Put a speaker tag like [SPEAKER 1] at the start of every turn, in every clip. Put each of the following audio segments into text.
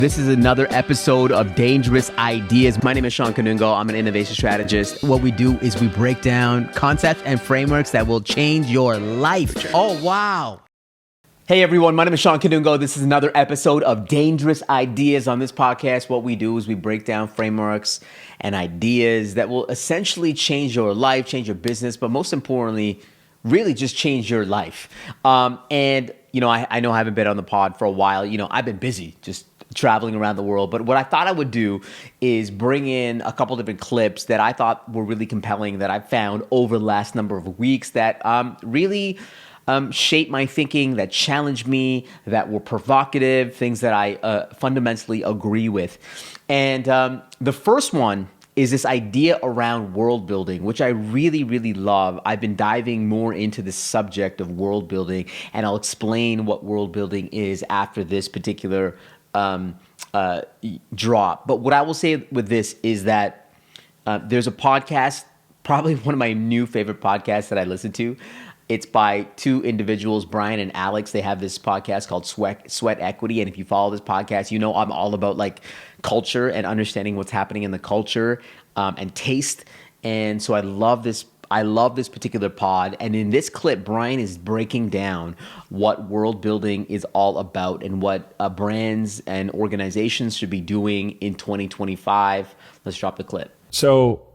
[SPEAKER 1] This is another episode of Dangerous Ideas. My name is Shawn Kanungo. I'm an innovation strategist. What we do is we break down concepts and frameworks that will change your life. Oh, wow. Hey, everyone. My name is Shawn Kanungo. This is another episode of Dangerous Ideas. On this podcast, what we do is we break down frameworks and ideas that will essentially change your life, change your business, but most importantly, really just change your life. And, you know, I know I haven't been on the pod for a while. You know, I've been busy just traveling around the world. But what I thought I would do is bring in a couple different clips that I thought were really compelling that I found over the last number of weeks that really shaped my thinking, that challenged me, that were provocative, things that I fundamentally agree with. And the first one is this idea around world building, which I really, really love. I've been diving more into the subject of world building, and I'll explain what world building is after this particular drop. But what I will say with this is that there's a podcast, probably one of my new favorite podcasts that I listen to. It's by two individuals, Brian and Alex. They have this podcast called Sweat Equity. And if you follow this podcast, you know I'm all about like culture and understanding what's happening in the culture and taste. And so I love this particular pod. And in this clip, Brian is breaking down what world building is all about and what brands and organizations should be doing in 2025. Let's drop the clip.
[SPEAKER 2] So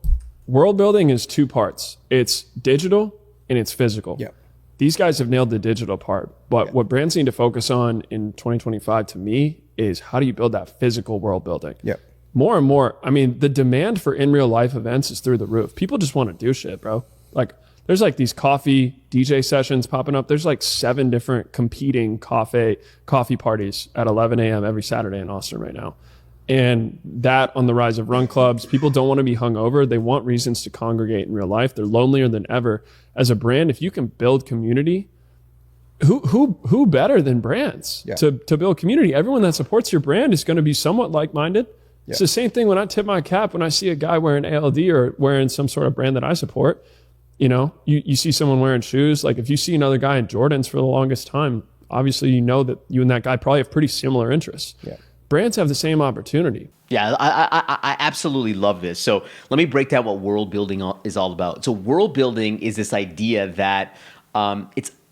[SPEAKER 2] world building is two parts. It's digital and it's physical.
[SPEAKER 3] Yep.
[SPEAKER 2] These guys have nailed the digital part. But what brands need to focus on in 2025 to me is how do you build that physical world building?
[SPEAKER 3] Yep.
[SPEAKER 2] More and more, I mean, the demand for in real life events is through the roof. People just want to do shit, bro. Like there's like these coffee DJ sessions popping up. There's like 7 different competing coffee parties at 11 a.m. every Saturday in Austin right now. And that on the rise of run clubs, people don't want to be hungover. They want reasons to congregate in real life. They're lonelier than ever. As a brand, if you can build community, who better than brands to build community? Everyone that supports your brand is going to be somewhat like-minded. Yeah. It's the same thing when I tip my cap when I see a guy wearing ALD or wearing some sort of brand that I support. You know, you see someone wearing shoes. Like if you see another guy in Jordans for the longest time, obviously you know that you and that guy probably have pretty similar interests. Yeah. Brands have the same opportunity.
[SPEAKER 1] Yeah, I absolutely love this. So let me break down what world building is all about. So world building is this idea that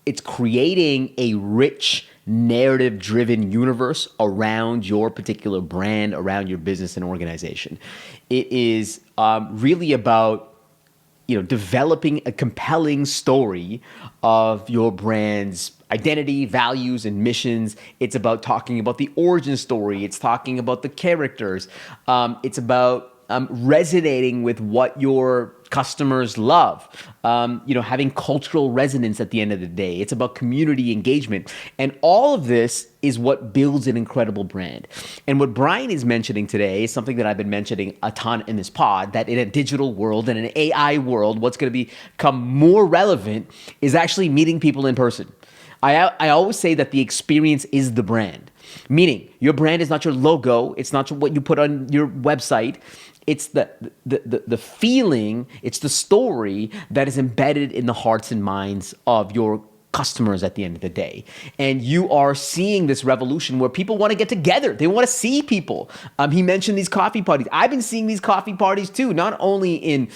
[SPEAKER 1] it's creating a rich, narrative-driven universe around your particular brand, around your business and organization. It is really about developing a compelling story of your brand's identity, values, and missions. It's about talking about the origin story. It's talking about the characters. It's about resonating with what your customers love. Having cultural resonance at the end of the day. It's about community engagement. And all of this is what builds an incredible brand. And what Brian is mentioning today is something that I've been mentioning a ton in this pod, that in a digital world and an AI world, what's going to become more relevant is actually meeting people in person. I always say that the experience is the brand, meaning your brand is not your logo. It's not what you put on your website. It's the feeling, it's the story that is embedded in the hearts and minds of your customers at the end of the day. And you are seeing this revolution where people want to get together. They want to see people. He mentioned these coffee parties. I've been seeing these coffee parties too, not only in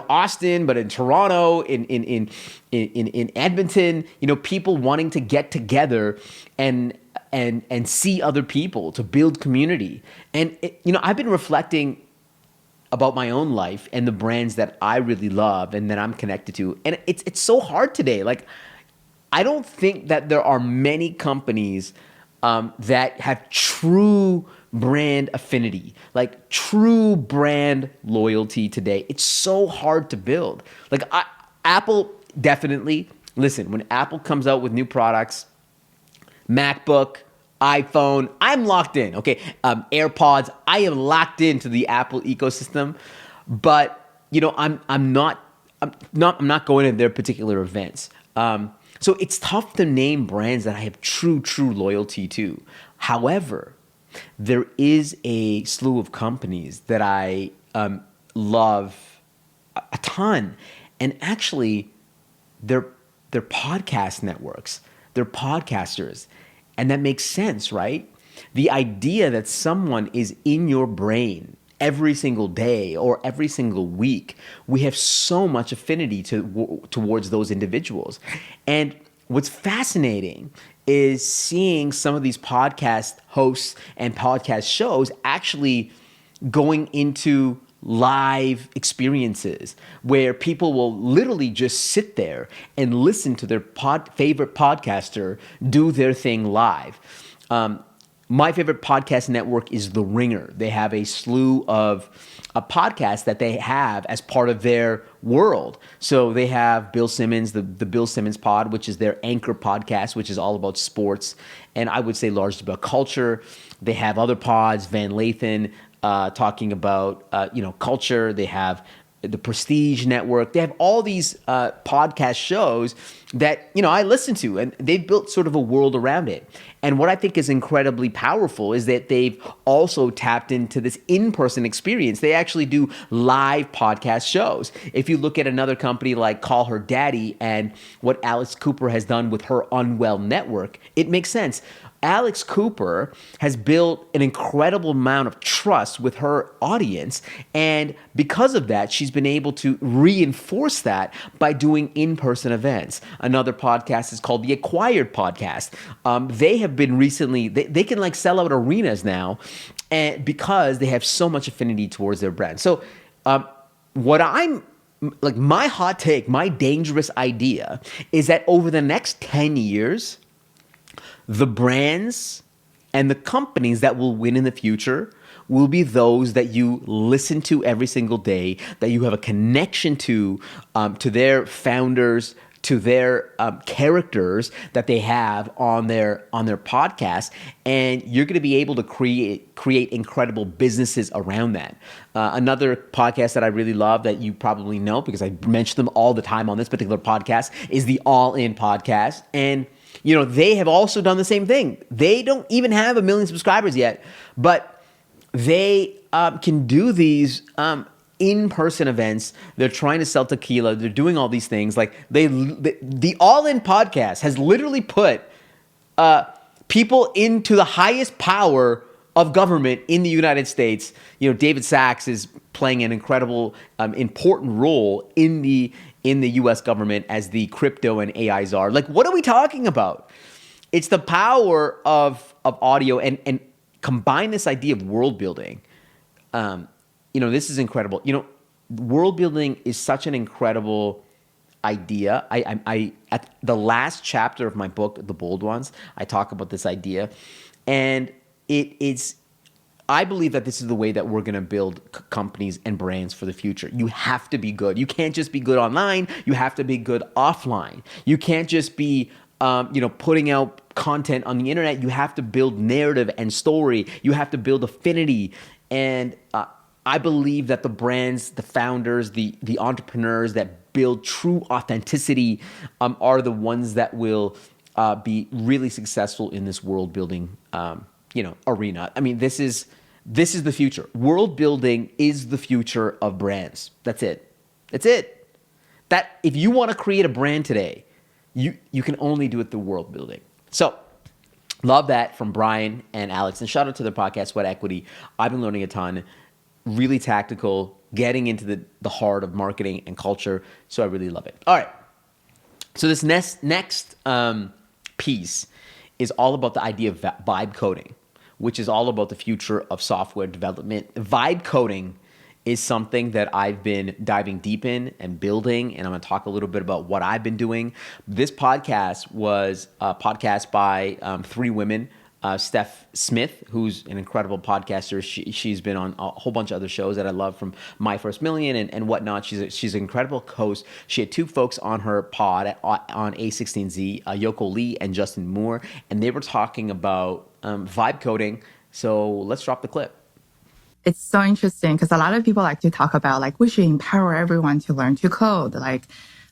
[SPEAKER 1] Austin, but in Toronto, in Edmonton. People wanting to get together and see other people, to build community. And I've been reflecting about my own life and the brands that I really love and that I'm connected to. And it's so hard today. Like, I don't think that there are many companies that have true brand affinity, like true brand loyalty today. It's so hard to build. Like Apple definitely, listen, when Apple comes out with new products, MacBook, iPhone, I'm locked in, okay? AirPods, I am locked into the Apple ecosystem, but I'm not going to their particular events. So it's tough to name brands that I have true loyalty to. However, there is a slew of companies that I love a ton, and actually, they're podcast networks. They're podcasters, and that makes sense, right? The idea that someone is in your brain every single day or every single week, we have so much affinity towards those individuals. And what's fascinating is seeing some of these podcast hosts and podcast shows actually going into live experiences where people will literally just sit there and listen to their favorite podcaster do their thing live. My favorite podcast network is The Ringer. They have a slew of podcasts that they have as part of their world. So they have Bill Simmons, the Bill Simmons Pod, which is their anchor podcast, which is all about sports, and I would say largely about culture. They have other pods, Van Lathan, talking about culture. They have the Prestige Network. They have all these podcast shows that I listen to, and they've built sort of a world around it. And what I think is incredibly powerful is that they've also tapped into this in-person experience. They actually do live podcast shows. If you look at another company like Call Her Daddy and what Alex Cooper has done with her Unwell Network, it makes sense. Alex Cooper has built an incredible amount of trust with her audience, and because of that, she's been able to reinforce that by doing in-person events. Another podcast is called The Acquired Podcast. They have been recently, they can like sell out arenas now, and because they have so much affinity towards their brand. So what I'm like, my hot take, my dangerous idea is that over the next 10 years, the brands and the companies that will win in the future will be those that you listen to every single day, that you have a connection to their founders, to their characters that they have on their podcast, and you're going to be able to create incredible businesses around that. Another podcast that I really love that you probably know because I mention them all the time on this particular podcast is the All In Podcast, and they have also done the same thing. They don't even have 1 million subscribers yet, but they can do these in-person events. They're trying to sell tequila. They're doing all these things. Like the All In Podcast has literally put people into the highest power of government in the United States. David Sachs is playing an incredible, important role in the U.S. government as the crypto and AI czar. Like, what are we talking about? It's the power of audio and combine this idea of world building. This is incredible. World building is such an incredible idea. I at the last chapter of my book, The Bold Ones, I talk about this idea, and it's. I believe that this is the way that we're going to build companies and brands for the future. You have to be good. You can't just be good online. You have to be good offline. You can't just be, putting out content on the internet. You have to build narrative and story. You have to build affinity. And I believe that the brands, the founders, the entrepreneurs that build true authenticity are the ones that will be really successful in this world building arena. I mean, this is the future. World building is the future of brands. That's it. That if you want to create a brand today, you can only do it through world building. So, love that from Brian and Alex. And shout out to their podcast, Sweat Equity. I've been learning a ton. Really tactical, getting into the heart of marketing and culture. So I really love it. All right. So this next piece is all about the idea of vibe coding, which is all about the future of software development. Vibe coding is something that I've been diving deep in and building, and I'm going to talk a little bit about what I've been doing. This podcast was a podcast by 3 women. Steph Smith, who's an incredible podcaster. She's been on a whole bunch of other shows that I love, from My First Million and whatnot. She's an incredible host. She had 2 folks on her pod on A16Z, Yoko Lee and Justin Moore, and they were talking about vibe coding. So let's drop the clip.
[SPEAKER 3] It's so interesting because a lot of people like to talk about like we should empower everyone to learn to code. Like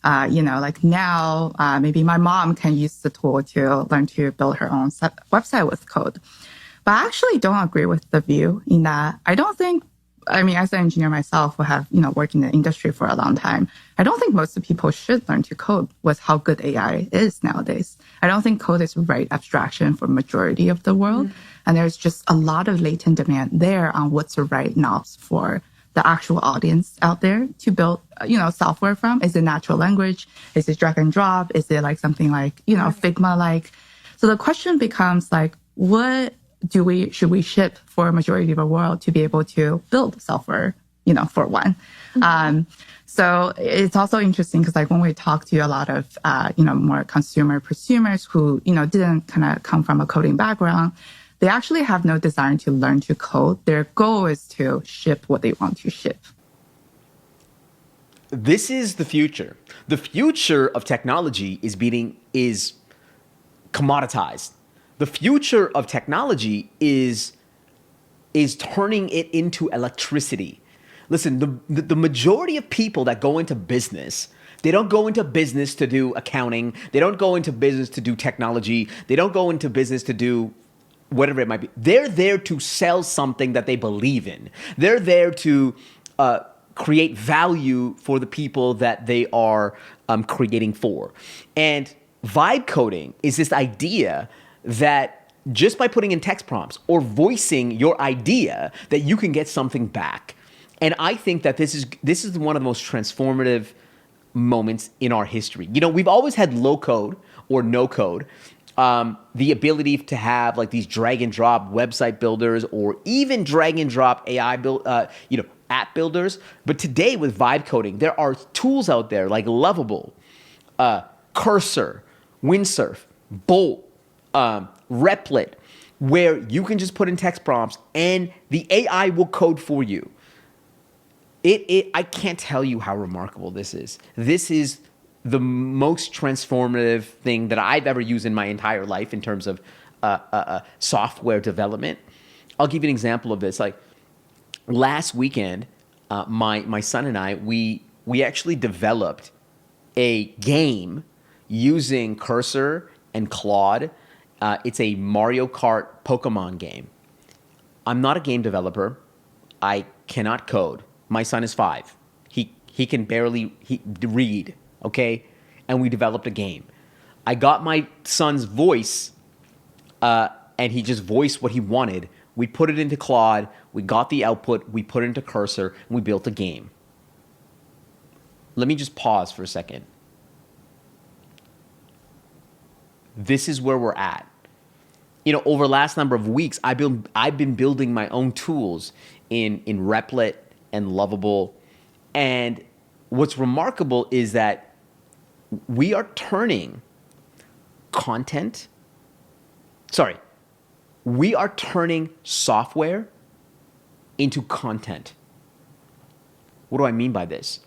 [SPEAKER 3] now, maybe my mom can use the tool to learn to build her own website with code. But I actually don't agree with the view in that I don't think I mean, as an engineer myself, who have, worked in the industry for a long time, I don't think most people should learn to code with how good AI is nowadays. I don't think code is the right abstraction for majority of the world. And there's just a lot of latent demand there on what's the right knobs for the actual audience out there to build, software from. Is it natural language? Is it drag and drop? Is it like something like, Figma like? So the question becomes like, what should we ship for a majority of the world to be able to build software, for one? So it's also interesting because like when we talk to a lot of, more consumer prosumers who, didn't kind of come from a coding background, they actually have no desire to learn to code. Their goal is to ship what they want to ship.
[SPEAKER 1] This is the future. The future of technology is commoditized. The future of technology is turning it into electricity. Listen, the majority of people that go into business, they don't go into business to do accounting. They don't go into business to do technology. They don't go into business to do whatever it might be. They're there to sell something that they believe in. They're there to create value for the people that they are creating for. And vibe coding is this idea that just by putting in text prompts or voicing your idea that you can get something back. And I think that this is one of the most transformative moments in our history. We've always had low code or no code. The ability to have like these drag and drop website builders or even drag and drop AI app builders. But today with vibe coding, there are tools out there like Lovable, Cursor, Windsurf, Bolt, Replit, where you can just put in text prompts and the AI will code for you. I can't tell you how remarkable this is. This is the most transformative thing that I've ever used in my entire life in terms of software development. I'll give you an example of this. Like last weekend, my son and I, we actually developed a game using Cursor and Claude. It's a Mario Kart Pokemon game. I'm not a game developer. I cannot code. My son is 5. He can barely read, okay? And we developed a game. I got my son's voice, and he just voiced what he wanted. We put it into Claude. We got the output. We put it into Cursor, and we built a game. Let me just pause for a second. This is where we're at. Over the last number of weeks, I've been building my own tools in Replit and Lovable. And what's remarkable is that we are turning software into content. What do I mean by this?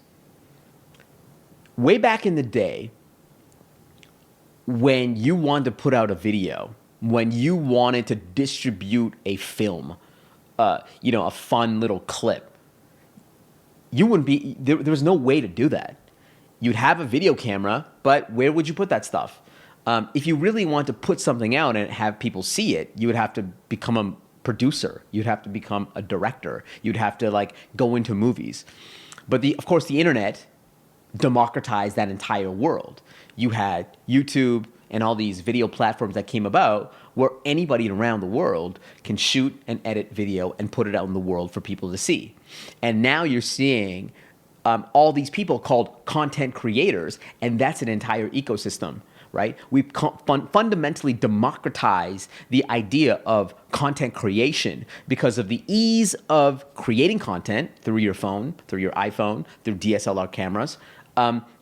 [SPEAKER 1] Way back in the day, when you wanted to put out a video, when you wanted to distribute a film, a fun little clip, there was no way to do that. You'd have a video camera, but where would you put that stuff? If you really want to put something out and have people see it, you would have to become a producer. You'd have to become a director. You'd have to go into movies. But of course, the internet democratized that entire world. You had YouTube and all these video platforms that came about where anybody around the world can shoot and edit video and put it out in the world for people to see. And now you're seeing all these people called content creators, and that's an entire ecosystem, right? We've fundamentally democratized the idea of content creation because of the ease of creating content through your phone, through your iPhone, through DSLR cameras,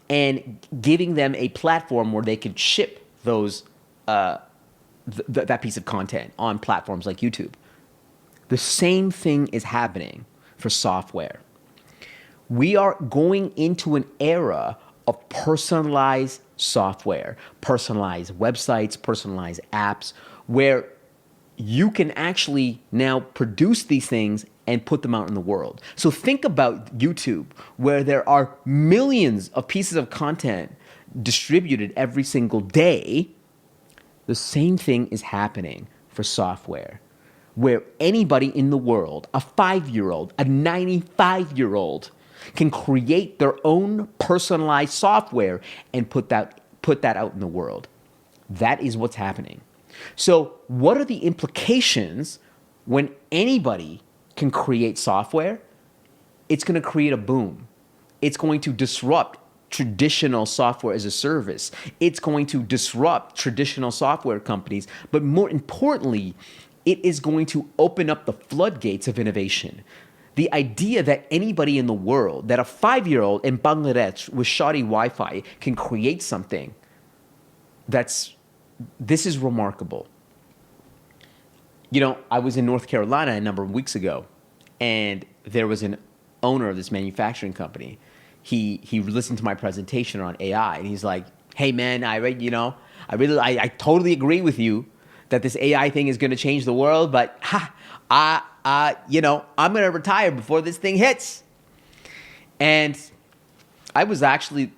[SPEAKER 1] and giving them a platform where they could ship those that piece of content on platforms like YouTube. The same thing is happening for software. We are going into an era of personalized software, personalized websites, personalized apps, where you can actually now produce these things and put them out in the world. So think about YouTube, where there are millions of pieces of content distributed every single day. The same thing is happening for software. where anybody in the world, a 5-year-old, a 95-year-old, can create their own personalized software and put that out in the world. That is what's happening. So what are the implications when anybody can create software? It's going to create a boom. It's going to disrupt traditional software as a service. It's going to disrupt traditional software companies. But more importantly, it is going to open up the floodgates of innovation. The idea that anybody in the world, that a 5-year-old in Bangladesh with shoddy Wi-Fi can create something, this is remarkable. You know, I was in North Carolina a number of weeks ago, and there was an owner of this manufacturing company. He listened to my presentation on AI, and he's like, "Hey man, I totally agree with you that this AI thing is going to change the world, but I'm going to retire before this thing hits." And I actually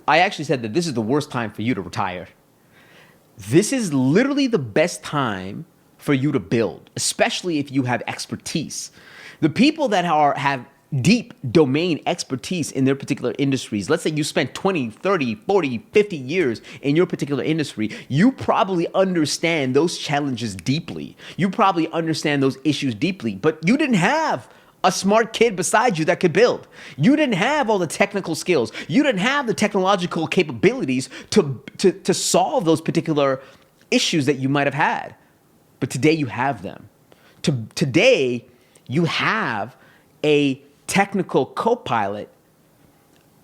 [SPEAKER 1] said that this is the worst time for you to retire. This is literally the best time for you to build, especially if you have expertise. The people that have deep domain expertise in their particular industries, let's say you spent 20, 30, 40, 50 years in your particular industry, you probably understand those challenges deeply. You probably understand those issues deeply, but you didn't have a smart kid beside you that could build. You didn't have all the technical skills. You didn't have the technological capabilities to solve those particular issues that you might have had. But today you have them. Today you have a technical co-pilot,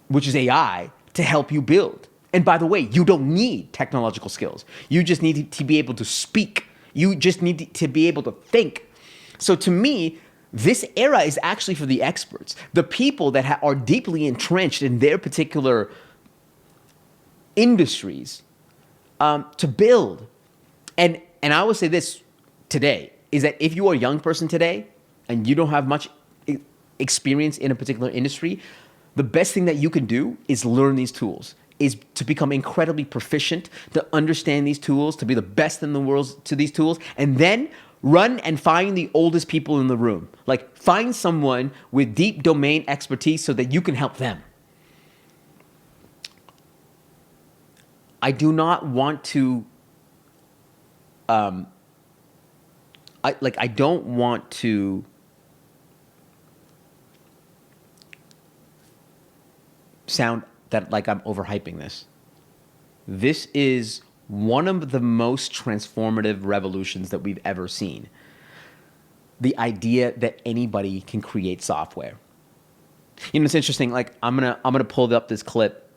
[SPEAKER 1] which is AI, to help you build. And by the way, you don't need technological skills. You just need to be able to speak. You just need to be able to think. So to me, this era is actually for the experts, the people that are deeply entrenched in their particular industries, to build. And I will say this today, is that if you are a young person today and you don't have much experience in a particular industry, the best thing that you can do is learn these tools, is to become incredibly proficient, to understand these tools, to be the best in the world to these tools, and then run and find the oldest people in the room. Like, find someone with deep domain expertise so that you can help them. I do not want to, I don't want to sound that like I'm overhyping this. This is one of the most transformative revolutions that we've ever seen. The idea that anybody can create software. You know, it's interesting. Like, I'm gonna pull up this clip.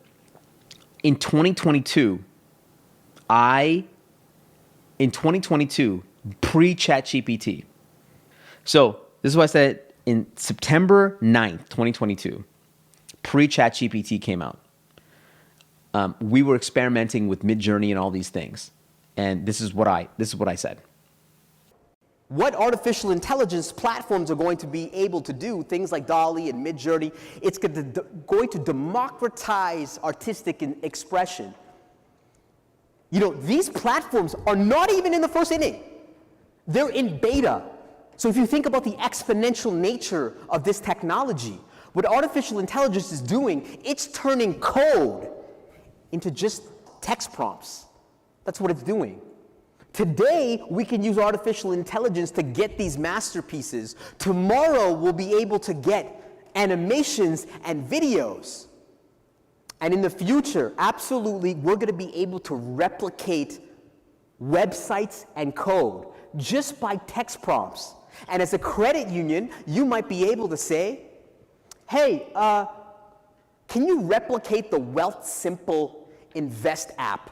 [SPEAKER 1] In 2022, pre-ChatGPT. So this is what I said in September 9th, 2022. Pre-ChatGPT came out. We were experimenting with Midjourney and all these things. And this is what I said. What artificial intelligence platforms are going to be able to do, things like DALL-E and Midjourney, it's going to democratize artistic expression. You know, these platforms are not even in the first inning. They're in beta. So if you think about the exponential nature of this technology, what artificial intelligence is doing, it's turning code into just text prompts. That's what it's doing. Today, we can use artificial intelligence to get these masterpieces. Tomorrow, we'll be able to get animations and videos. And in the future, absolutely, we're going to be able to replicate websites and code just by text prompts. And as a credit union, you might be able to say, hey, can you replicate the Wealth Simple Invest app?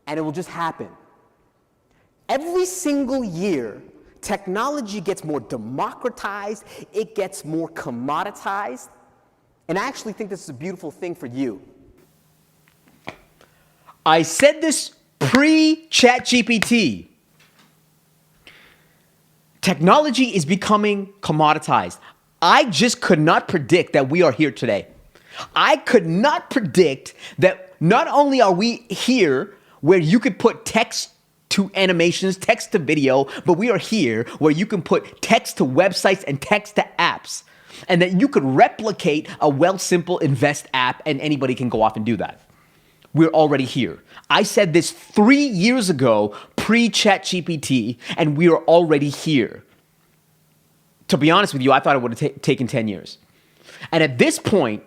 [SPEAKER 1] And it will just happen. Every single year, technology gets more democratized, it gets more commoditized, and I actually think this is a beautiful thing for you. I said this pre-ChatGPT. Technology is becoming commoditized. I just could not predict that we are here today. I could not predict that not only are we here where you could put text to animations, text to video, but we are here where you can put text to websites and text to apps, and that you could replicate a Wealthsimple Invest app, and anybody can go off and do that. We're already here. I said this 3 years ago, pre-ChatGPT, and we are already here. To be honest with you, I thought it would have taken 10 years. And at this point,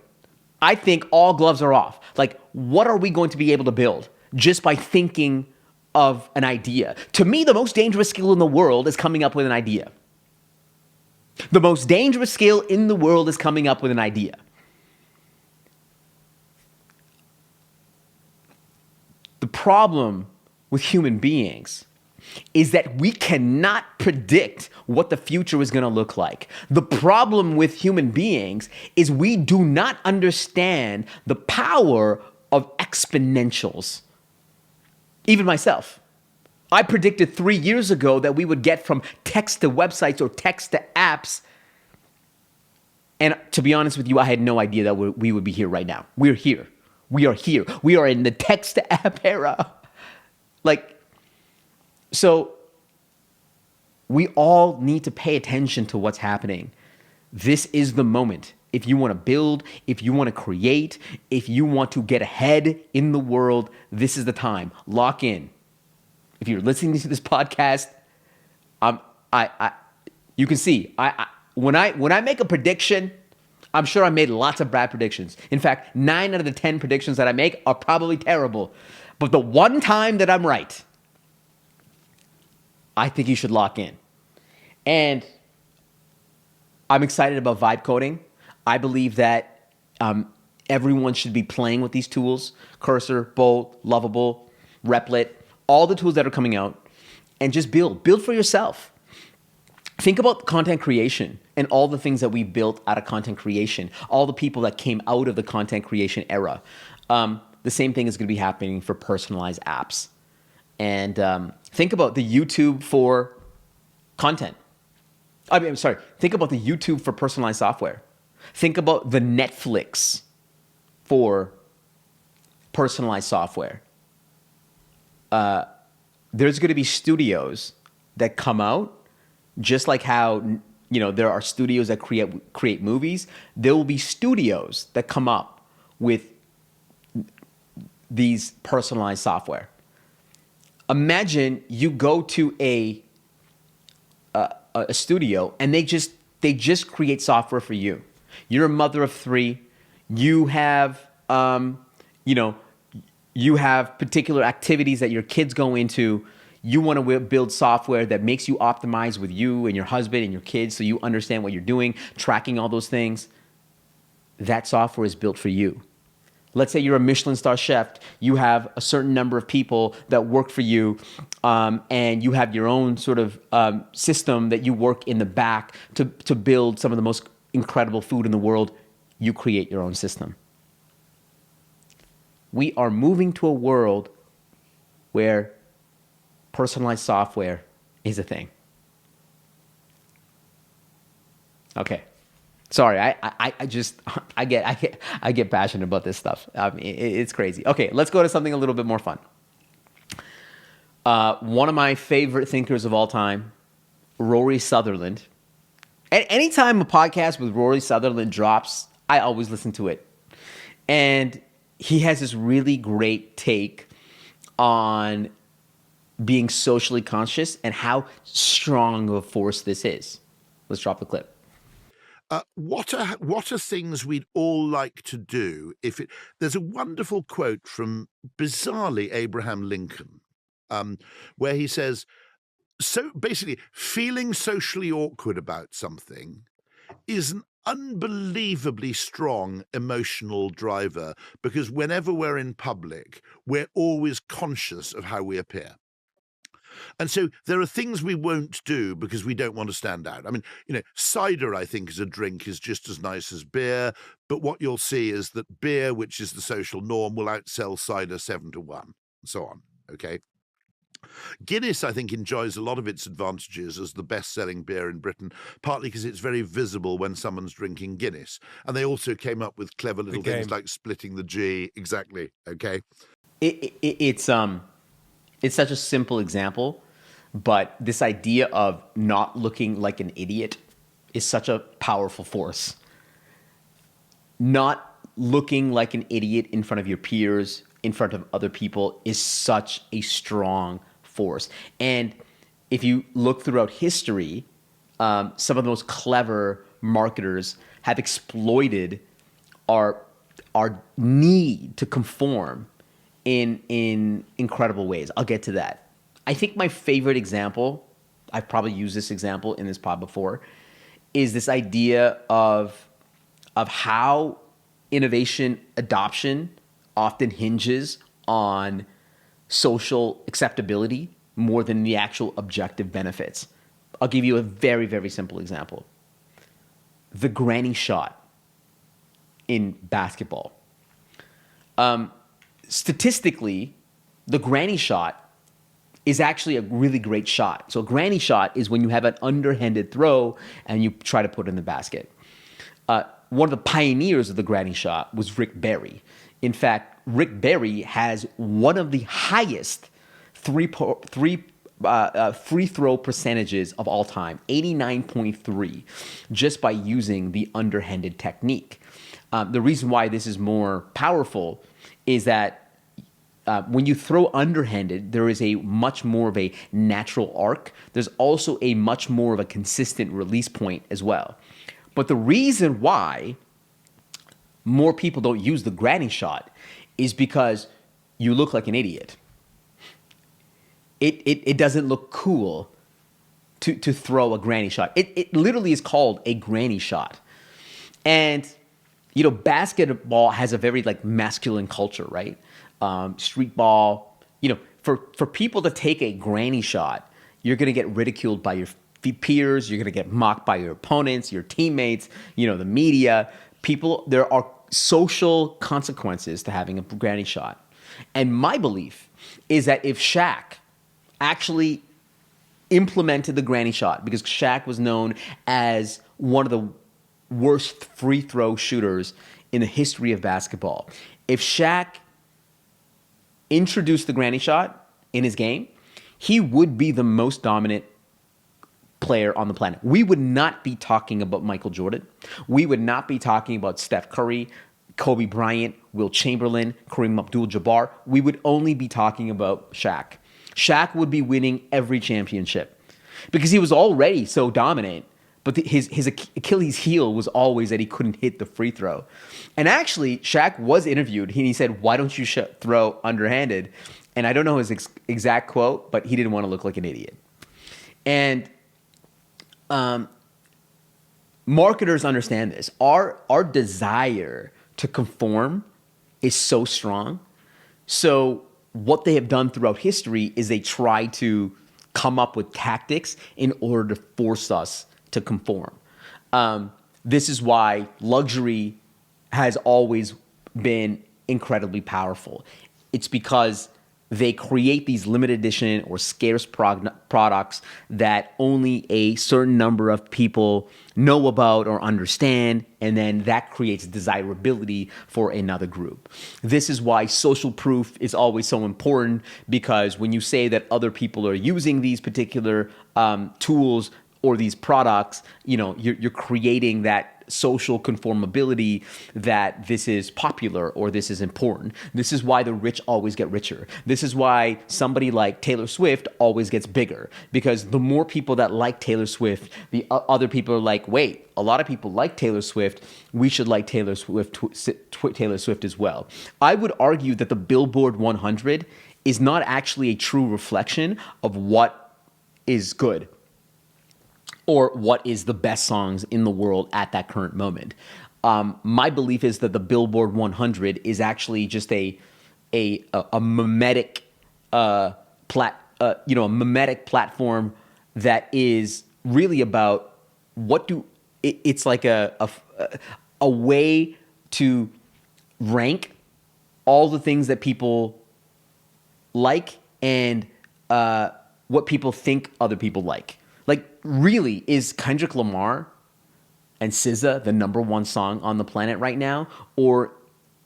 [SPEAKER 1] I think all gloves are off. Like, what are we going to be able to build just by thinking of an idea? To me, the most dangerous skill in the world is coming up with an idea. The most dangerous skill in the world is coming up with an idea. The problem with human beings is that we cannot predict what the future is going to look like. The problem with human beings is we do not understand the power of exponentials. Even myself. I predicted 3 years ago that we would get from text to websites or text to apps. And to be honest with you, I had no idea that we would be here right now. We're here. We are here. We are in the text to app era. So we all need to pay attention to what's happening. This is the moment. If you want to build, if you want to create, if you want to get ahead in the world, this is the time. Lock in. If you're listening to this podcast, you can see when I make a prediction, I'm sure I made lots of bad predictions. In fact, 9 out of the 10 predictions that I make are probably terrible. But the one time that I'm right, I think you should lock in. And I'm excited about vibe coding. I believe that everyone should be playing with these tools. Cursor, Bolt, Lovable, Replit, all the tools that are coming out. And just build. Build for yourself. Think about content creation and all the things that we built out of content creation, all the people that came out of the content creation era. The same thing is going to be happening for personalized apps. And think about the YouTube for content. Think about the YouTube for personalized software. Think about the Netflix for personalized software. There's going to be studios that come out. Just like how, there are studios that create movies, there will be studios that come up with these personalized software. Imagine you go to a studio and they just create software for you. You're a mother of 3. You have you have particular activities that your kids go into. You want to build software that makes you optimize with you and your husband and your kids so you understand what you're doing, tracking all those things. That software is built for you. Let's say you're a Michelin star chef. You have a certain number of people that work for you, and you have your own sort of system that you work in the back to build some of the most incredible food in the world. You create your own system. We are moving to a world where personalized software is a thing. Okay. Sorry, I get passionate about this stuff. I mean, it's crazy. Okay, let's go to something a little bit more fun. One of my favorite thinkers of all time, Rory Sutherland. Anytime a podcast with Rory Sutherland drops, I always listen to it. And he has this really great take on being socially conscious and how strong of a force this is. Let's drop the clip.
[SPEAKER 4] What are things we'd all like to do if it? There's a wonderful quote from, bizarrely, Abraham Lincoln, where he says, so basically, feeling socially awkward about something is an unbelievably strong emotional driver, because whenever we're in public, we're always conscious of how we appear. And so there are things we won't do because we don't want to stand out. I mean, cider, I think, as a drink is just as nice as beer. But what you'll see is that beer, which is the social norm, will outsell cider 7-1, and so on. Okay. Guinness, I think, enjoys a lot of its advantages as the best-selling beer in Britain, partly because it's very visible when someone's drinking Guinness. And they also came up with clever little things like splitting the G. Exactly. Okay.
[SPEAKER 1] It's It's such a simple example, but this idea of not looking like an idiot is such a powerful force. Not looking like an idiot in front of your peers, in front of other people, is such a strong force. And if you look throughout history, some of the most clever marketers have exploited our need to conform in incredible ways. I'll get to that. I think my favorite example, I've probably used this example in this pod before, is this idea of how innovation adoption often hinges on social acceptability more than the actual objective benefits. I'll give you a very, very simple example. The granny shot in basketball. Statistically, the granny shot is actually a really great shot. So a granny shot is when you have an underhanded throw and you try to put it in the basket. One of the pioneers of the granny shot was Rick Barry. In fact, Rick Barry has one of the highest free throw percentages of all time, 89.3, just by using the underhanded technique. The reason why this is more powerful is that when you throw underhanded, there is a much more of a natural arc. There's also a much more of a consistent release point as well. But the reason why more people don't use the granny shot is because you look like an idiot. It doesn't look cool to throw a granny shot. It literally is called a granny shot. And, you know, basketball has a very like masculine culture, right? Street ball, you know, for people to take a granny shot, you're going to get ridiculed by your peers. You're going to get mocked by your opponents, your teammates, you know, the media. There are social consequences to having a granny shot. And my belief is that if Shaq actually implemented the granny shot, because Shaq was known as one of the worst free throw shooters in the history of basketball. If Shaq introduced the granny shot in his game, he would be the most dominant player on the planet. We would not be talking about Michael Jordan. We would not be talking about Steph Curry, Kobe Bryant, Will Chamberlain, Kareem Abdul-Jabbar. We would only be talking about Shaq. Shaq would be winning every championship because he was already so dominant, but his Achilles heel was always that he couldn't hit the free throw. And actually, Shaq was interviewed and he said, "Why don't you throw underhanded?" And I don't know his exact quote, but he didn't want to look like an idiot. And marketers understand this. Our desire to conform is so strong. So what they have done throughout history is they try to come up with tactics in order to force us to conform. This is why luxury has always been incredibly powerful. It's because they create these limited edition or scarce products that only a certain number of people know about or understand, and then that creates desirability for another group. This is why social proof is always so important, because when you say that other people are using these particular tools or these products, you know, you're creating that social conformability that this is popular or this is important. This is why the rich always get richer. This is why somebody like Taylor Swift always gets bigger, because the more people that like Taylor Swift, the other people are like, wait, a lot of people like Taylor Swift. We should like Taylor Swift as well. I would argue that the Billboard 100 is not actually a true reflection of what is good or what is the best songs in the world at that current moment. My belief is that the Billboard 100 is actually just a mimetic a mimetic platform that is really about it's like a way to rank all the things that people like and what people think other people like. Like, really, is Kendrick Lamar and SZA the number one song on the planet right now? Or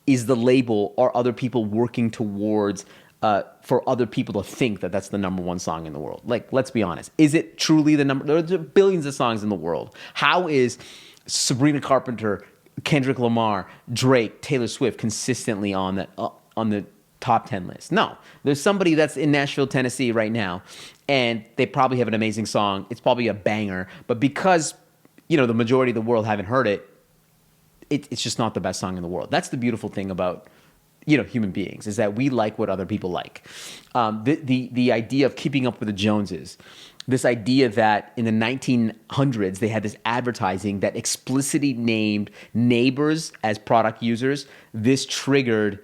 [SPEAKER 1] is the label, or other people working towards for other people to think that that's the number one song in the world. Like, let's be honest. Is it truly the number? There are billions of songs in the world. How is Sabrina Carpenter, Kendrick Lamar, Drake, Taylor Swift consistently on the top 10 list? No. There's somebody that's in Nashville, Tennessee right now, and they probably have an amazing song. It's probably a banger, but because, the majority of the world haven't heard it, it's just not the best song in the world. That's the beautiful thing about human beings, is that we like what other people like. The idea of keeping up with the Joneses, this idea that in the 1900s they had this advertising that explicitly named neighbors as product users. This triggered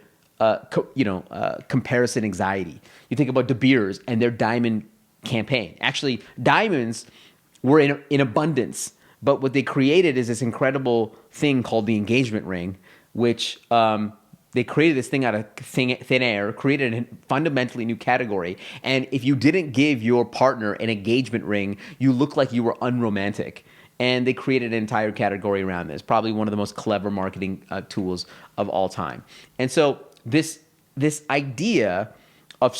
[SPEAKER 1] comparison anxiety. You think about De Beers and their diamond campaign. Actually, diamonds were in abundance, but what they created is this incredible thing called the engagement ring, which they created this thing out of thin air, created a fundamentally new category. And if you didn't give your partner an engagement ring, you looked like you were unromantic. And they created an entire category around this, probably one of the most clever marketing tools of all time. And so this idea of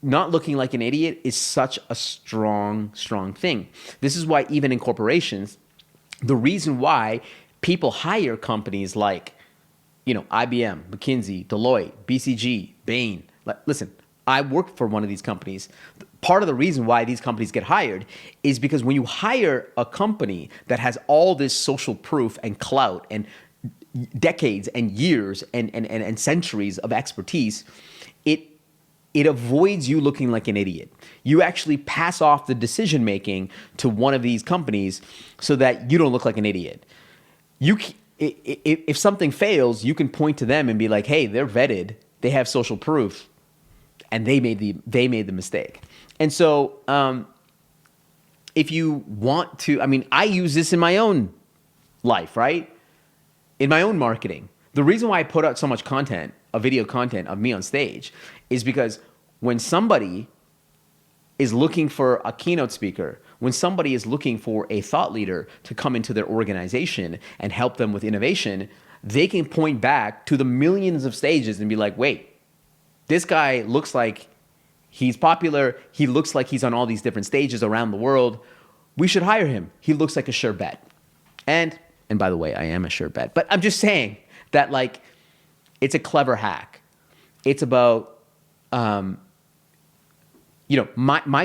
[SPEAKER 1] not looking like an idiot is such a strong thing. This is why even in corporations, the reason why people hire companies like IBM, McKinsey, Deloitte, BCG, Bain. Listen, I work for one of these companies. Part of the reason why these companies get hired is because when you hire a company that has all this social proof and clout and decades and years and centuries of expertise, it avoids you looking like an idiot. You actually pass off the decision making to one of these companies so that you don't look like an idiot. If something fails, you can point to them and be like, "Hey, they're vetted. They have social proof, and they made the mistake." And so, if you want to, I use this in my own life, right? In my own marketing. The reason why I put out so much content, video content of me on stage, is because when somebody is looking for a keynote speaker, when somebody is looking for a thought leader to come into their organization and help them with innovation, they can point back to the millions of stages and be like, wait, this guy looks like he's popular. He looks like he's on all these different stages around the world. We should hire him. He looks like a sure bet. And by the way, I am a sure bet. But I'm just saying that, like, it's a clever hack. It's about, my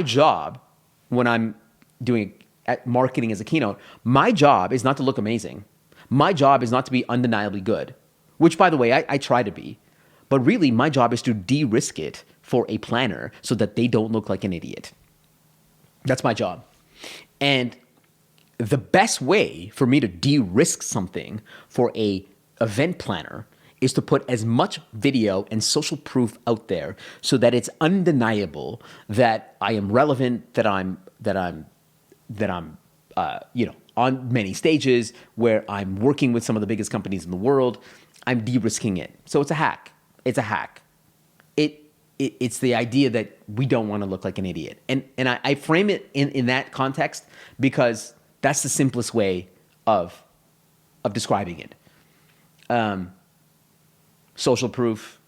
[SPEAKER 1] job when I'm doing marketing as a keynote, my job is not to look amazing. My job is not to be undeniably good, which, by the way, I try to be. But really, my job is to de-risk it for a planner so that they don't look like an idiot. That's my job. And the best way for me to de-risk something for a event planner is to put as much video and social proof out there so that it's undeniable that I am relevant, that I'm on many stages, where I'm working with some of the biggest companies in the world. I'm de-risking it. So it's a hack. It's a hack. It's the idea that we don't want to look like an idiot. And I frame it in that context because that's the simplest way of describing it. Social proof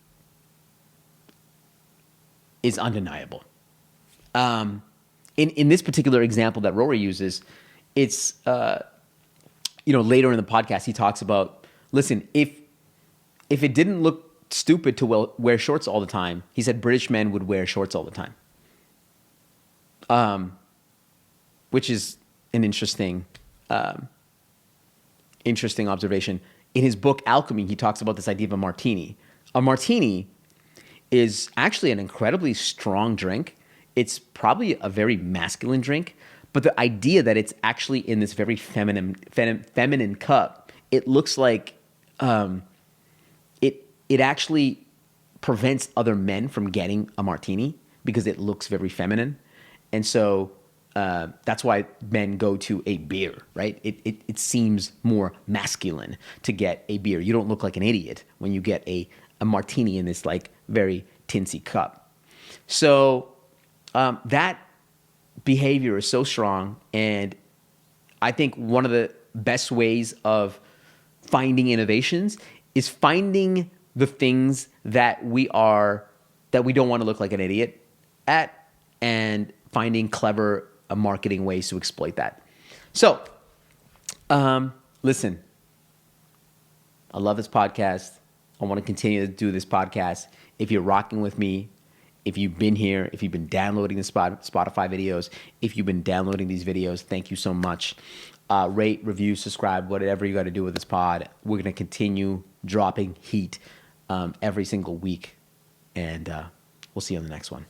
[SPEAKER 1] is undeniable. In this particular example that Rory uses, it's later in the podcast he talks about, listen, if it didn't look stupid to wear shorts all the time, he said British men would wear shorts all the time. Which is an interesting observation. In his book Alchemy, he talks about this idea of a martini. A martini is actually an incredibly strong drink. It's probably a very masculine drink, but the idea that it's actually in this very feminine cup, it looks like it actually prevents other men from getting a martini because it looks very feminine. And so that's why men go to a beer, right? It seems more masculine to get a beer. You don't look like an idiot when you get a martini in this like very tinsy cup. So that behavior is so strong. And I think one of the best ways of finding innovations is finding the things that we are that we don't want to look like an idiot at, and finding clever marketing ways to exploit that. So, listen, I love this podcast. I want to continue to do this podcast. If you're rocking with me, if you've been here, if you've been downloading the Spotify videos, if you've been downloading these videos, thank you so much. Rate, review, subscribe, whatever you got to do with this pod. We're going to continue dropping heat every single week. And we'll see you on the next one.